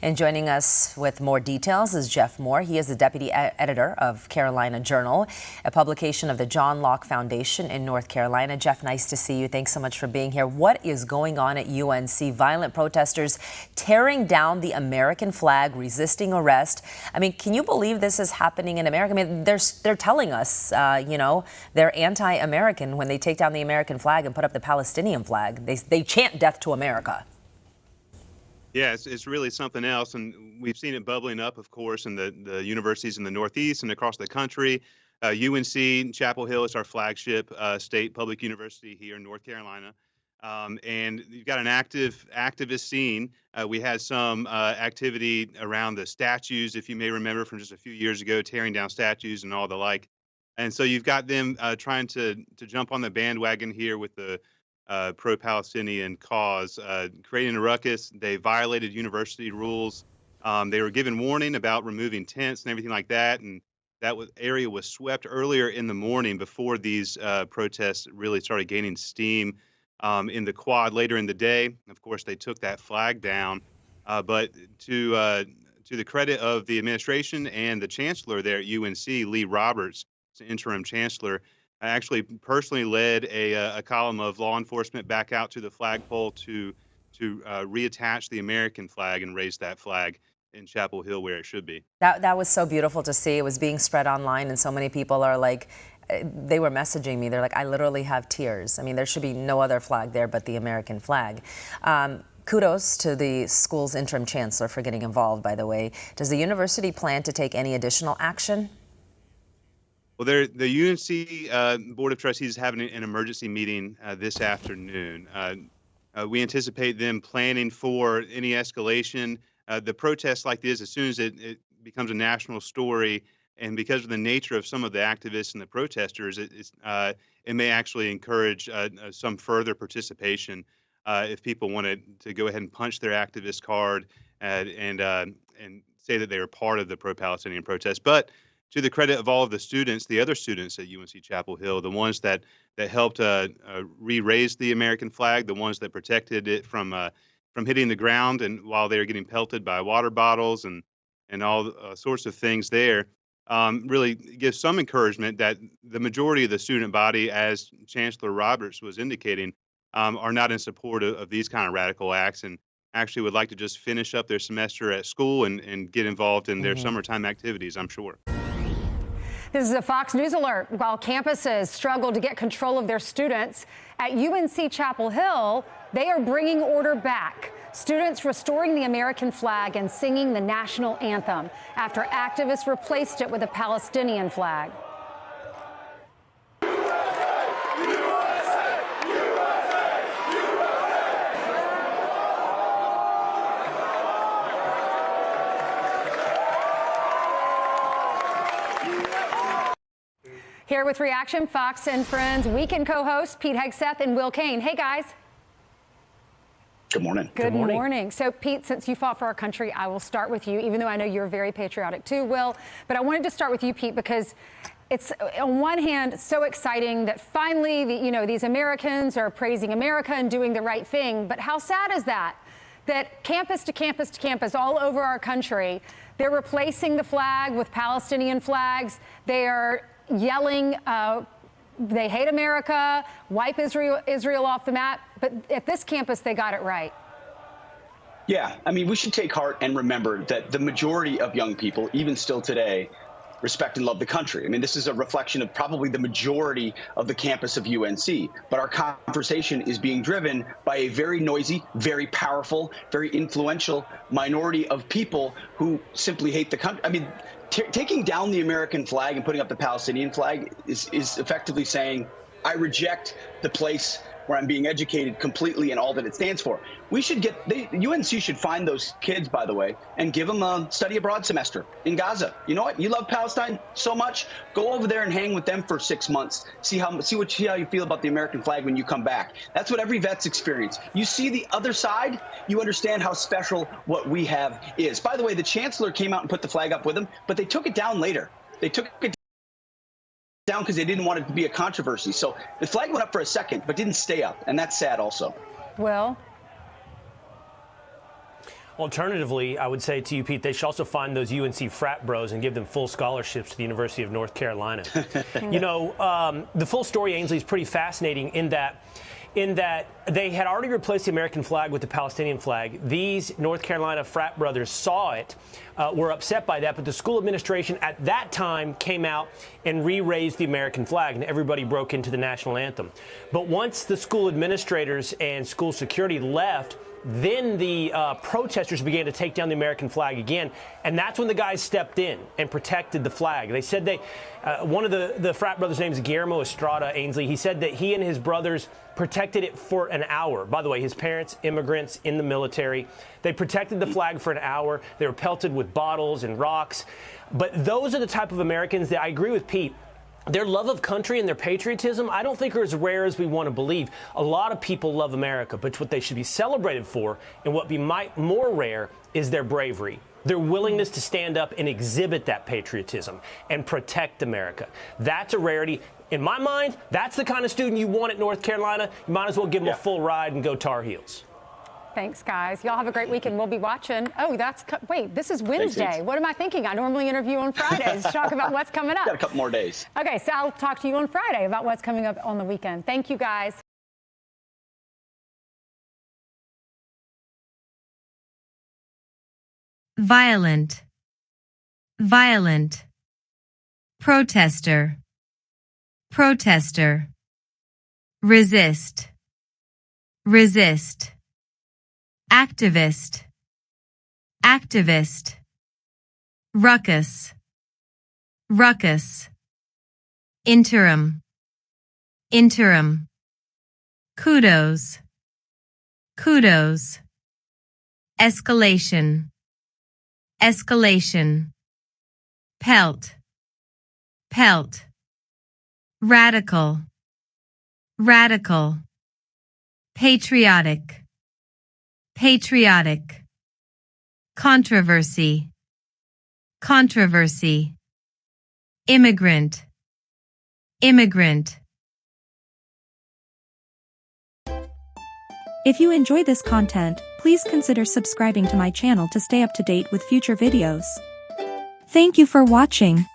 And joining us with more details is Jeff Moore. He is the deputy editor of Carolina Journal, a publication of the John Locke Foundation in North Carolina. Jeff, nice to see you. Thanks so much for being here. What is going on at UNC? Violent protesters tearing down the American flag, resisting arrest. I mean, can you believe this is happening in America? I mean, they're telling us, they're anti-American when they take down the American flag and put up the Palestinian flag. They chant death to America. Yeah, it's really something else, and we've seen it bubbling up, of course, in the universities in the Northeast and across the country. UNC Chapel Hill is our flagship state public university here in North Carolina, and you've got an activist scene. We had some activity around the statues, if you may remember from just a few years ago, tearing down statues and all the like. And so you've got them trying to jump on the bandwagon here with the pro-Palestinian cause, creating a ruckus. They violated university rules. They were given warning about removing tents and everything like that, and that area was swept earlier in the morning before these protests really started gaining steam in the quad later in the day. Of course, they took that flag down, but to the credit of the administration and the chancellor there at UNC, Lee Roberts, interim chancellor, actually personally led a column of law enforcement back out to the flagpole to reattach the American flag and raise that flag in Chapel Hill where it should be. That was so beautiful to see. It was being spread online, and so many people are like, they were messaging me. They're like, I literally have tears. I mean, there should be no other flag there but the American flag. Kudos to the school's interim chancellor for getting involved, by the way. Does the university plan to take any additional action? Well, the UNC Board of Trustees is having an emergency meeting this afternoon. We anticipate them planning for any escalation. The protests like this, as soon as it becomes a national story, and because of the nature of some of the activists and the protesters, it may actually encourage some further participation if people wanted to go ahead and punch their activist card and say that they are part of the pro-Palestinian protest. But to the credit of all of the students, the other students at UNC Chapel Hill, the ones that helped re-raise the American flag, the ones that protected it from hitting the ground, and while they were getting pelted by water bottles and all sorts of things there, really gives some encouragement that the majority of the student body, as Chancellor Roberts was indicating, are not in support of these kind of radical acts, and actually would like to just finish up their semester at school and get involved in their summertime activities, I'm sure. This is a Fox News alert. While campuses struggle to get control of their students, at UNC Chapel Hill, they are bringing order back. Students restoring the American flag and singing the national anthem after activists replaced it with a Palestinian flag. Here with reaction, Fox and Friends weekend co-hosts Pete Hegseth and Will Kane. Hey, guys. Good morning. Good morning. So, Pete, since you fought for our country, I will start with you, even though I know you're very patriotic too, Will. But I wanted to start with you, Pete, because it's, on one hand, so exciting that finally, these Americans are praising America and doing the right thing. But how sad is that? That campus to campus to campus all over our country, they're replacing the flag with Palestinian flags. They are yelling, they hate America, wipe Israel off the map. But at this campus, they got it right. Yeah, I mean, we should take heart and remember that the majority of young people, even still today, respect and love the country. I mean, this is a reflection of probably the majority of the campus of UNC. But our conversation is being driven by a very noisy, very powerful, very influential minority of people who simply hate the country. I mean, taking down the American flag and putting up the Palestinian flag is effectively saying, I reject the place where I'm being educated completely and all that it stands for. We should UNC should find those kids, by the way, and give them a study abroad semester in Gaza. You know what? You love Palestine so much. Go over there and hang with them for 6 months. See how you feel about the American flag when you come back. That's what every vet's experience. You see the other side, you understand how special what we have is. By the way, the chancellor came out and put the flag up with him, but they took it down later. They took it down because they didn't want it to be a controversy. So the flag went up for a second, but didn't stay up, and that's sad also. Well, Alternatively, I would say to you, Pete, they should also find those UNC frat bros and give them full scholarships to the University of North Carolina. You know, the full story, Ainsley, is pretty fascinating in that they had already replaced the American flag with the Palestinian flag. These North Carolina frat brothers saw it, were upset by that, but the school administration at that time came out and re-raised the American flag, and everybody broke into the national anthem. But once the school administrators and school security left, then the protesters began to take down the American flag again, and that's when the guys stepped in and protected the flag. They said one of the frat brothers' names is Guillermo Estrada, Ainsley. He said that he and his brothers protected it for an hour. By the way, his parents, immigrants in the military. They protected the flag for an hour. They were pelted with bottles and rocks. But those are the type of Americans that I agree with Pete. Their love of country and their patriotism, I don't think are as rare as we want to believe. A lot of people love America, but what they should be celebrated for and what be more rare is their bravery, their willingness to stand up and exhibit that patriotism and protect America. That's a rarity. In my mind, that's the kind of student you want at North Carolina. You might as well give them a full ride and go Tar Heels. Thanks, guys. Y'all have a great weekend. We'll be watching. Oh, wait, this is Wednesday. Thanks. What am I thinking? I normally interview on Fridays to talk about what's coming up. Got a couple more days. Okay, so I'll talk to you on Friday about what's coming up on the weekend. Thank you, guys. Violent, violent. Protester, protester. Resist, resist. Activist, activist. Ruckus, ruckus. Interim, interim. Kudos, kudos. Escalation, escalation. Pelt, pelt. Radical, radical. Patriotic, patriotic. Controversy, controversy. Immigrant, immigrant. If you enjoy this content, please consider subscribing to my channel to stay up to date with future videos. Thank you for watching.